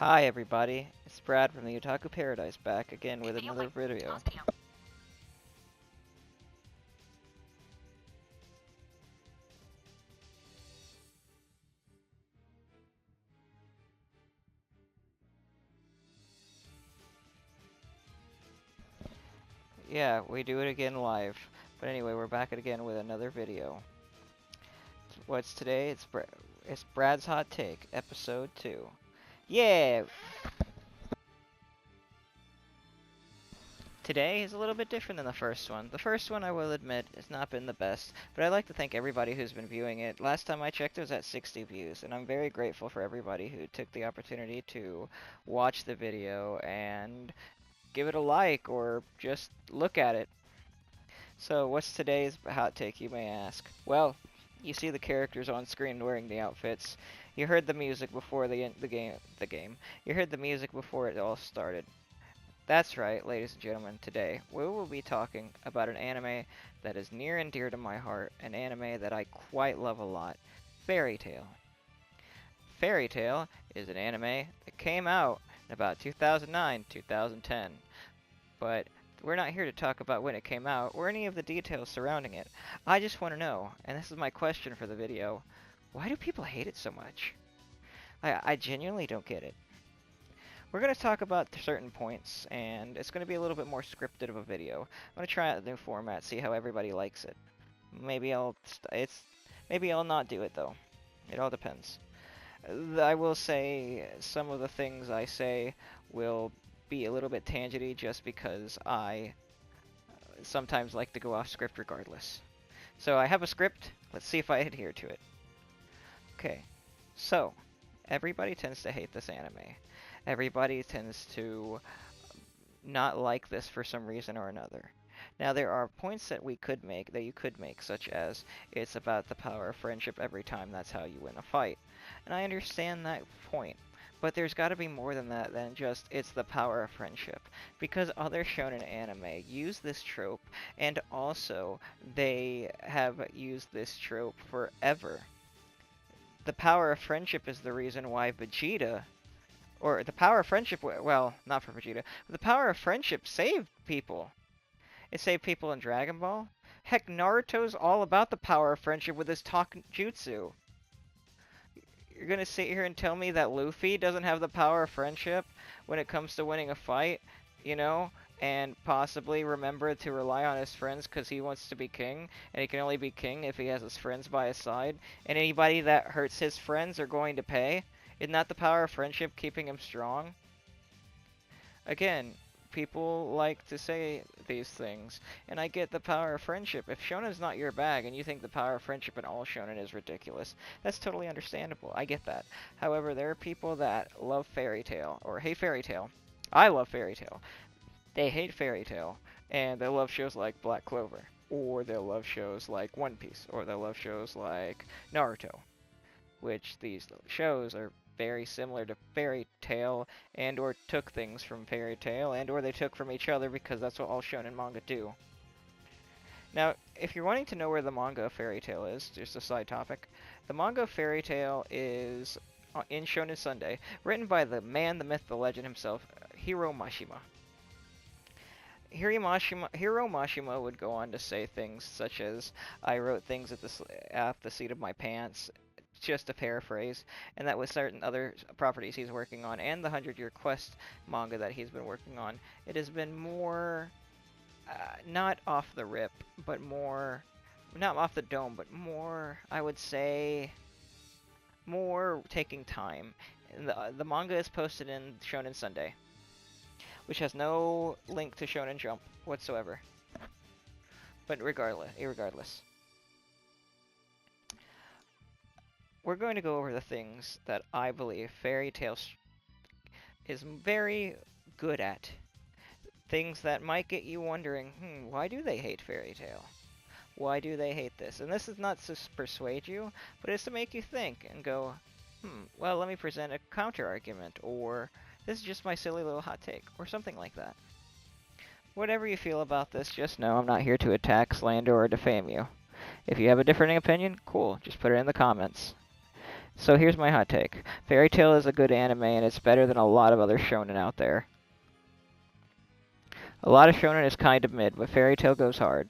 Hi everybody, it's Brad from the Otaku Paradise back again with another video. Yeah, we do it again live. But anyway, we're back again with another video. What's today? It's Brad's Hot Take, episode 2. Yeah! Today is a little bit different than the first one. The first one, I will admit, has not been the best, but I'd like to thank everybody who's been viewing it. Last time I checked, it was at 60 views, and I'm very grateful for everybody who took the opportunity to watch the video and give it a like or just look at it. So, what's today's hot take, you may ask? Well, you see the characters on screen wearing the outfits. You heard the music before the game. You heard the music before it all started. That's right, ladies and gentlemen. Today we will be talking about an anime that is near and dear to my heart, an anime that I quite love a lot, Fairy Tail. Fairy Tail is an anime that came out in about 2009, 2010. But we're not here to talk about when it came out or any of the details surrounding it. I just want to know, and this is my question for the video, why do people hate it so much? I genuinely don't get it. We're going to talk about certain points, and it's going to be a little bit more scripted of a video. I'm going to try out a new format, see how everybody likes it. Maybe I'll not do it though. It all depends. I will say some of the things I say will be a little bit tangenty just because I sometimes like to go off script regardless. So I have a script. Let's see if I adhere to it. Okay. So, everybody tends to hate this anime. Everybody tends to not like this for some reason or another. Now there are points that you could make, such as it's about the power of friendship every time that's how you win a fight. And I understand that point. But there's got to be more than that than just it's the power of friendship. Because other shonen anime use this trope, and also they have used this trope forever. The power of friendship is the reason why Vegeta, or the power of friendship, well, not for Vegeta, but the power of friendship saved people. It saved people in Dragon Ball. Heck, Naruto's all about the power of friendship with his Jutsu. You're gonna sit here and tell me that Luffy doesn't have the power of friendship when it comes to winning a fight, you know, and possibly remember to rely on his friends because he wants to be king, and he can only be king if he has his friends by his side, and anybody that hurts his friends are going to pay? Isn't that the power of friendship keeping him strong? Again, people like to say these things, and I get the power of friendship. If shonen's not your bag and you think the power of friendship in all shonen is ridiculous, that's totally understandable. I get that. However, there are people that love Fairy Tail, or hate Fairy Tail. I love Fairy Tail. They hate Fairy Tail, and they love shows like Black Clover, or they'll love shows like One Piece, or they'll love shows like Naruto, which these shows are very similar to Fairy Tail, and or took things from Fairy Tail, and or they took from each other because that's what all shonen manga do. Now, if you're wanting to know where the manga of Fairy Tail is, just a side topic, the manga of Fairy Tail is in Shonen Sunday, written by the man, the myth, the legend himself, Hiro Mashima. Hiro Mashima would go on to say things such as, I wrote things at the seat of my pants, just to paraphrase, and that with certain other properties he's working on, and the 100-Year Quest manga that he's been working on, it has been more, not off the rip, but more, not off the dome, but more, I would say, more taking time. And the manga is posted in Shonen Sunday, which has no link to Shonen Jump whatsoever. But irregardless. We're going to go over the things that I believe Fairy Tail is very good at. Things that might get you wondering, why do they hate Fairy Tail? Why do they hate this? And this is not to persuade you, but it's to make you think and go, well, let me present a counter-argument, or this is just my silly little hot take, or something like that. Whatever you feel about this, just know I'm not here to attack, slander, or defame you. If you have a different opinion, cool, just put it in the comments. So here's my hot take. Fairy Tail is a good anime, and it's better than a lot of other shonen out there. A lot of shonen is kind of mid, but Fairy Tail goes hard.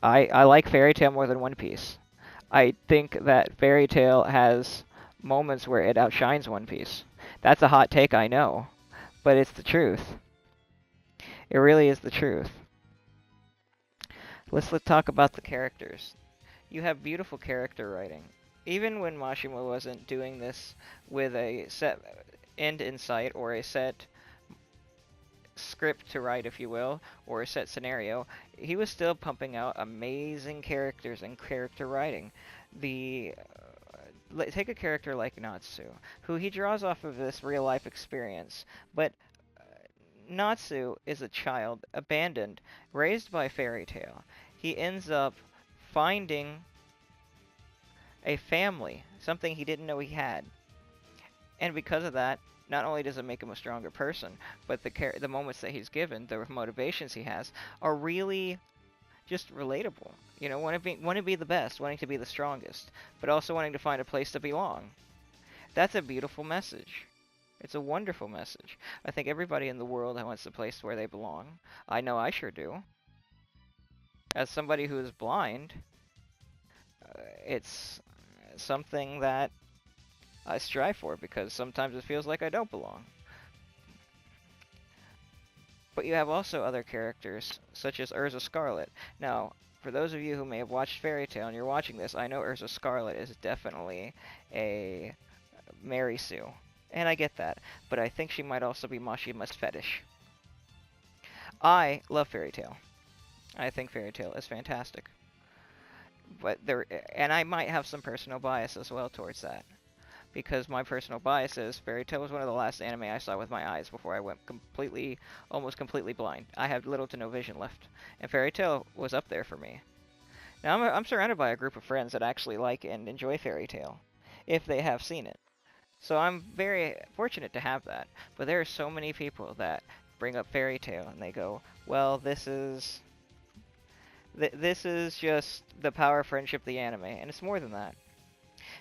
I like Fairy Tail more than One Piece. I think that Fairy Tail has moments where it outshines One Piece. That's a hot take, I know, but it's the truth. It really is the truth. Let's talk about the characters. You have beautiful character writing. Even when Mashima wasn't doing this with a set end in sight or a set script to write, if you will, or a set scenario, he was still pumping out amazing characters and character writing. Take a character like Natsu, who he draws off of this real life experience, but Natsu is a child, abandoned, raised by Fairy Tail. He ends up finding a family, something he didn't know he had. And because of that, not only does it make him a stronger person, but the moments that he's given, the motivations he has, are really just relatable. You know, wanting to be the best, wanting to be the strongest, but also wanting to find a place to belong. That's a beautiful message. It's a wonderful message. I think everybody in the world wants a place where they belong. I know I sure do. As somebody who is blind, it's something that I strive for because sometimes it feels like I don't belong. But you have also other characters, such as Urza Scarlet. Now, for those of you who may have watched Fairy Tail and you're watching this, I know Urza Scarlet is definitely a Mary Sue. And I get that, but I think she might also be Mashima's fetish. I love Fairy Tail. I think Fairy Tail is fantastic. And I might have some personal bias as well towards that. Because my personal bias is Fairy Tail was one of the last anime I saw with my eyes before I went almost completely blind. I had little to no vision left. And Fairy Tail was up there for me. Now I'm surrounded by a group of friends that actually like and enjoy Fairy Tail, if they have seen it. So I'm very fortunate to have that. But there are so many people that bring up Fairy Tail and they go, well, this is just the power of friendship, the anime. And it's more than that.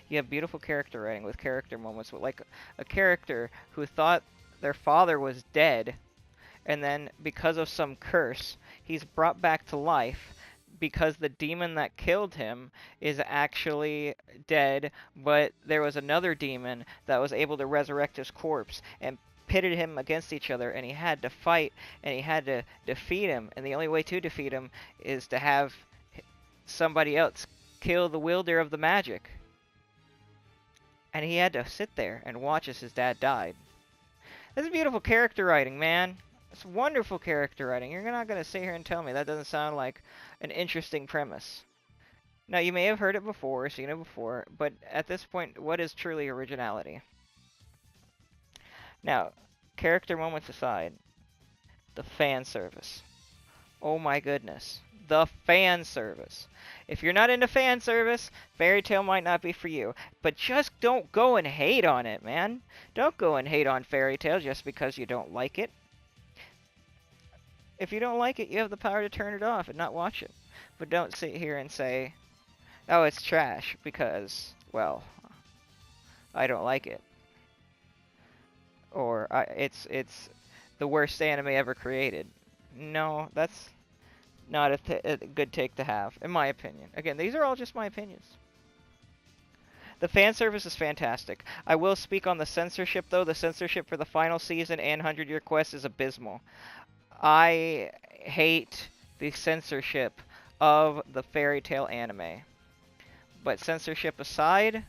You have beautiful character writing with character moments, with like a character who thought their father was dead, and then because of some curse, he's brought back to life because the demon that killed him is actually dead, but there was another demon that was able to resurrect his corpse and pitted him against each other, and he had to fight, and he had to defeat him, and the only way to defeat him is to have somebody else kill the wielder of the magic. And he had to sit there and watch as his dad died. This is beautiful character writing, man. It's wonderful character writing. You're not going to sit here and tell me that doesn't sound like an interesting premise. Now, you may have heard it before, seen it before, but at this point, what is truly originality? Now, character moments aside, the fan service. Oh my goodness. The fan service. If you're not into fan service, Fairy Tail might not be for you. But just don't go and hate on it, man. Don't go and hate on Fairy Tail just because you don't like it. If you don't like it, you have the power to turn it off and not watch it. But don't sit here and say, oh, it's trash because, well, I don't like it. Or it's the worst anime ever created. No, that's not a good take to have, in my opinion. Again, these are all just my opinions. The fan service is fantastic. I will speak on the censorship, though. The censorship for the final season and 100 Year Quest is abysmal. I hate the censorship of the Fairy Tail anime. But censorship aside,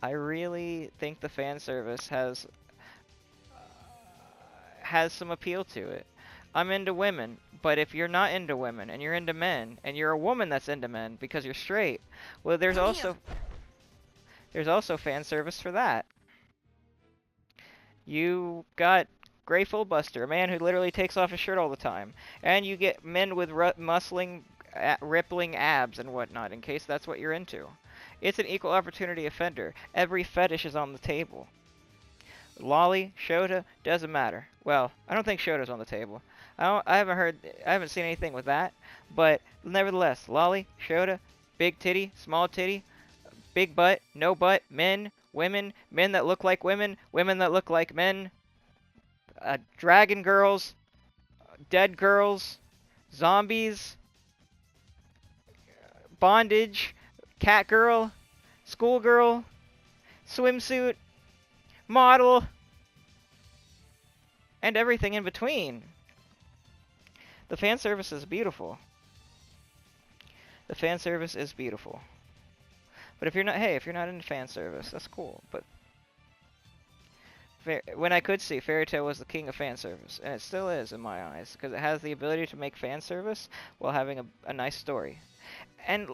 I really think the fan service has some appeal to it. I'm into women, but if you're not into women and you're into men and you're a woman that's into men because you're straight, well, there's also fan service for that. You got Gray Fullbuster, a man who literally takes off his shirt all the time, and you get men with rippling abs and whatnot, in case that's what you're into. It's an equal opportunity offender. Every fetish is on the table. Lolly, Shota, doesn't matter. Well, I don't think Shota's on the table. I haven't seen anything with that. But nevertheless, Lolly, Shota, big titty, small titty, big butt, no butt, men, women, men that look like women, women that look like men, dragon girls, dead girls, zombies, bondage, cat girl, schoolgirl, swimsuit, model, and everything in between. The fan service is beautiful. The fan service is beautiful. But if you're not, hey, if you're not into fan service, that's cool. But when I could see, Fairy Tail was the king of fan service, and it still is in my eyes, because it has the ability to make fan service while having a nice story. And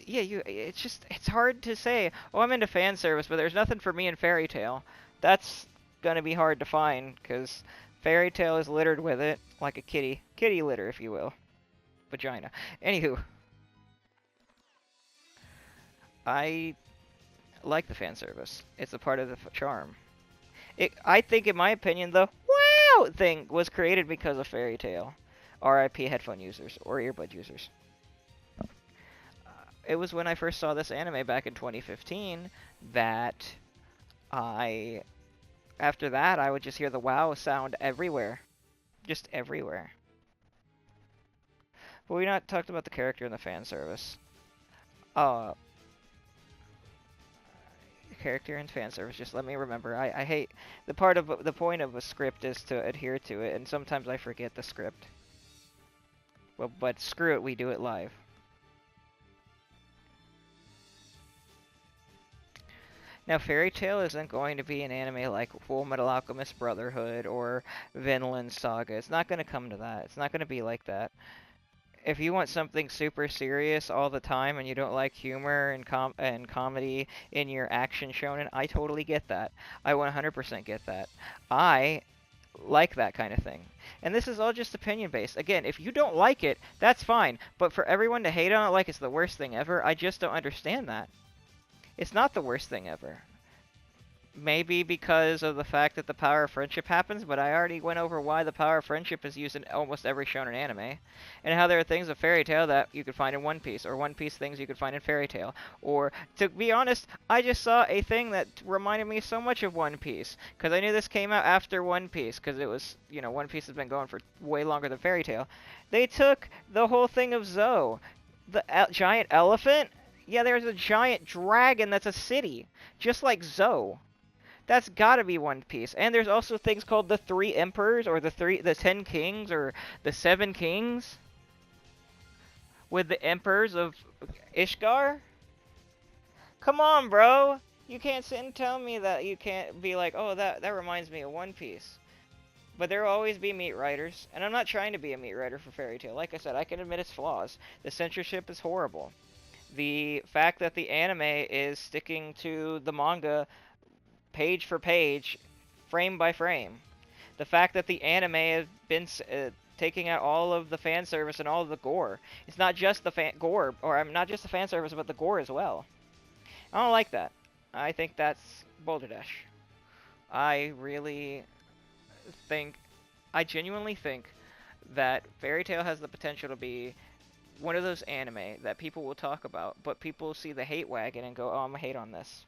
yeah, it's hard to say, oh, I'm into fan service, but there's nothing for me in Fairy Tail. That's gonna be hard to find, because Fairy Tail is littered with it, like a kitty litter, if you will. Vagina. Anywho, I like the fan service. It's a part of the charm. I think, in my opinion, the wow thing was created because of Fairy Tail. R.I.P. headphone users or earbud users. It was when I first saw this anime back in 2015 that after that, I would just hear the wow sound everywhere. Just everywhere. But we not talked about the character in the fan service. Character and fan service. Just let me remember. I hate the point of a script is to adhere to it, and sometimes I forget the script. Well, but screw it, we do it live. Now, Fairy Tail isn't going to be an anime like Full Metal Alchemist Brotherhood or Vinland Saga. It's not going to come to that. It's not going to be like that. If you want something super serious all the time and you don't like humor and comedy in your action shonen, I totally get that. I 100% get that. I like that kind of thing. And this is all just opinion based. Again, if you don't like it, that's fine. But for everyone to hate on it like it's the worst thing ever, I just don't understand that. It's not the worst thing ever. Maybe because of the fact that the power of friendship happens, but I already went over why the power of friendship is used in almost every shonen anime, and how there are things of Fairy Tail that you could find in One Piece, or One Piece things you could find in Fairy Tail. Or, to be honest, I just saw a thing that reminded me so much of One Piece, because I knew this came out after One Piece, because it was, One Piece has been going for way longer than Fairy Tail. They took the whole thing of Zou, the giant elephant. Yeah, there's a giant dragon that's a city, just like Zou. That's gotta be One Piece. And there's also things called the Three Emperors, or the 10 Kings, or the 7 Kings, with the Emperors of Ishgar. Come on, bro! You can't sit and tell me that you can't be like, oh, that reminds me of One Piece. But there will always be meat writers, and I'm not trying to be a meat writer for Fairy Tail. Like I said, I can admit its flaws. The censorship is horrible. The fact that the anime is sticking to the manga page for page, frame by frame. The fact that the anime has been taking out all of the fan service and all of the gore. It's not just the gore, or I'm not just the fan service, but the gore as well. I don't like that. I think that's balderdash. I genuinely think that Fairy Tail has the potential to be one of those anime that people will talk about, but people see the hate wagon and go, oh, I'm gonna hate on this.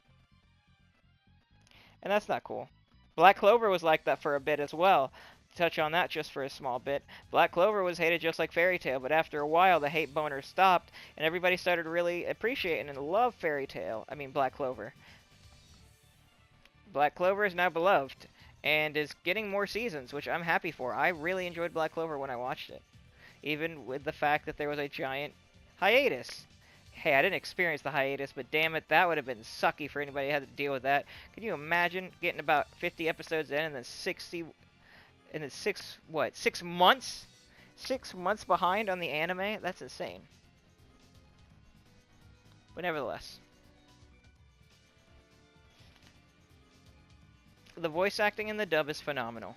And that's not cool. Black Clover was like that for a bit as well. To touch on that just for a small bit. Black Clover was hated just like Fairy Tail, but after a while the hate boner stopped, and everybody started really appreciating and love Black Clover. Black Clover is now beloved, and is getting more seasons, which I'm happy for. I really enjoyed Black Clover when I watched it. Even with the fact that there was a giant hiatus. Hey, I didn't experience the hiatus, but damn it, that would have been sucky for anybody who had to deal with that. Can you imagine getting about 50 episodes in and then 60, and then 6 months? 6 months behind on the anime? That's insane. But nevertheless. The voice acting in the dub is phenomenal.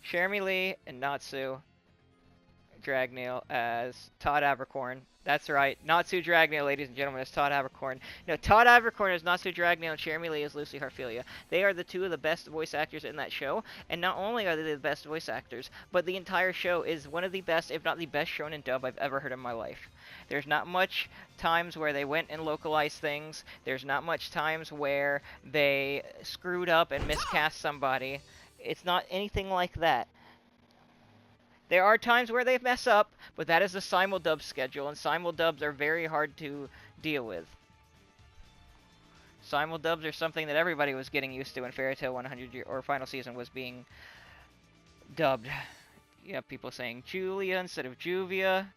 Jeremy Lee and Natsu Dragneel as Todd Abercorn. That's right, Natsu Dragneel, ladies and gentlemen, is Todd Abercorn. No, Todd Abercorn is Natsu Dragneel, and Jeremy Lee is Lucy Harfilia. They are the two of the best voice actors in that show, and not only are they the best voice actors, but the entire show is one of the best, if not the best shonen dub I've ever heard in my life. There's not much times where they went and localized things. There's not much times where they screwed up and miscast somebody. It's not anything like that. There are times where they mess up, but that is the simuldub schedule, and simuldubs are very hard to deal with. Simuldubs are something that everybody was getting used to when Fairy Tail 100 or final season was being dubbed. You have people saying Julia instead of Juvia,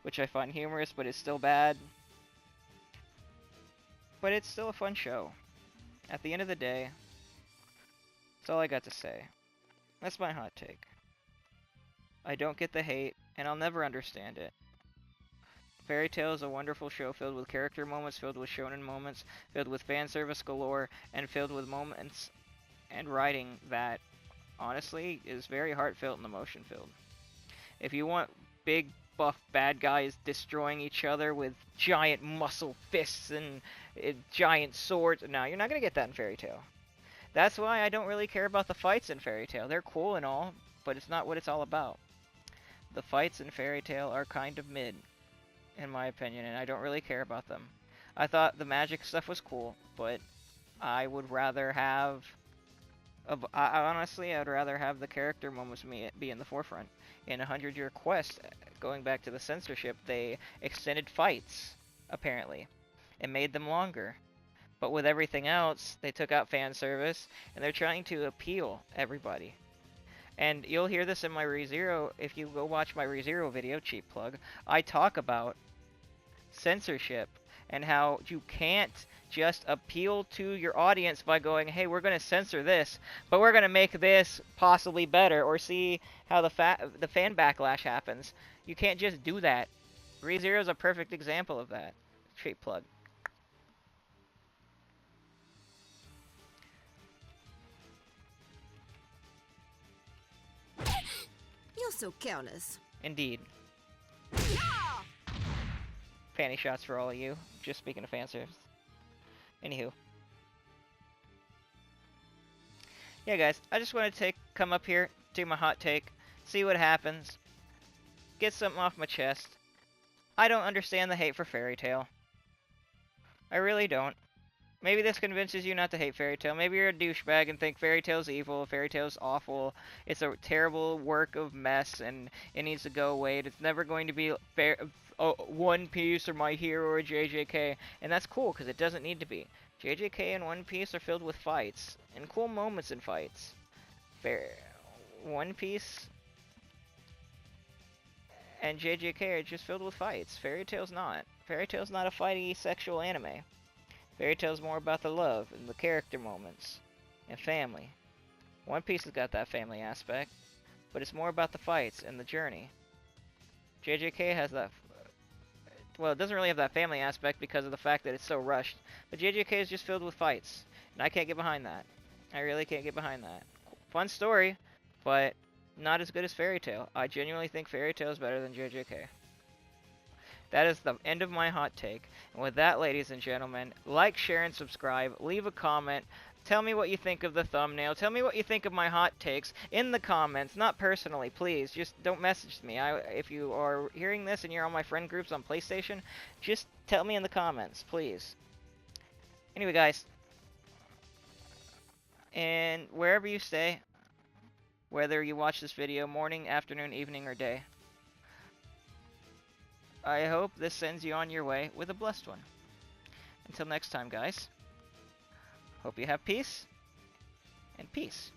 which I find humorous, but it's still bad. But it's still a fun show. At the end of the day, that's all I got to say. That's my hot take. I don't get the hate, and I'll never understand it. Fairy Tail is a wonderful show filled with character moments, filled with shonen moments, filled with fan service galore, and filled with moments and writing that, honestly, is very heartfelt and emotion-filled. If you want big, buff bad guys destroying each other with giant muscle fists and giant swords, no, you're not going to get that in Fairy Tail. That's why I don't really care about the fights in Fairy Tail. They're cool and all, but it's not what it's all about. The fights in Fairy Tail are kind of mid, in my opinion, and I don't really care about them. I thought the magic stuff was cool, but I would rather have... honestly, I would rather have the character moments be in the forefront. In 100 Year Quest, going back to the censorship, they extended fights, apparently, and made them longer. But with everything else, they took out fan service, and they're trying to appeal everybody. And you'll hear this in my ReZero, if you go watch my ReZero video, cheap plug, I talk about censorship and how you can't just appeal to your audience by going, hey, we're going to censor this, but we're going to make this possibly better, or see how the fan backlash happens. You can't just do that. ReZero is a perfect example of that. Cheap plug. You're so careless. Indeed. Fanny shots for all of you. Just speaking of fan service. Anywho. Yeah, guys. I just want to come up here, do my hot take, see what happens, get something off my chest. I don't understand the hate for Fairy Tail. I really don't. Maybe this convinces you not to hate Fairy Tail. Maybe you're a douchebag and think Fairy Tail's evil, Fairy Tail's awful, it's a terrible work of mess, and it needs to go away. It's never going to be One Piece or My Hero or JJK, and that's cool, because it doesn't need to be. JJK and One Piece are filled with fights, and cool moments in fights. One Piece and JJK are just filled with fights. Fairy Tail's not. Fairy Tail's not a fighty sexual anime. Fairy Tail's more about the love and the character moments and family. One Piece has got that family aspect, but it's more about the fights and the journey. JJK has that... Well, it doesn't really have that family aspect because of the fact that it's so rushed, but JJK is just filled with fights, and I can't get behind that. I really can't get behind that. Fun story, but not as good as Fairy Tail. I genuinely think Fairy Tail is better than JJK. That is the end of my hot take. And with that, ladies and gentlemen, like, share, and subscribe. Leave a comment. Tell me what you think of the thumbnail. Tell me what you think of my hot takes in the comments. Not personally, please. Just don't message me. If you are hearing this and you're on my friend groups on PlayStation, just tell me in the comments, please. Anyway, guys. And wherever you stay, whether you watch this video morning, afternoon, evening, or day, I hope this sends you on your way with a blessed one. Until next time, guys. Hope you have peace, and peace.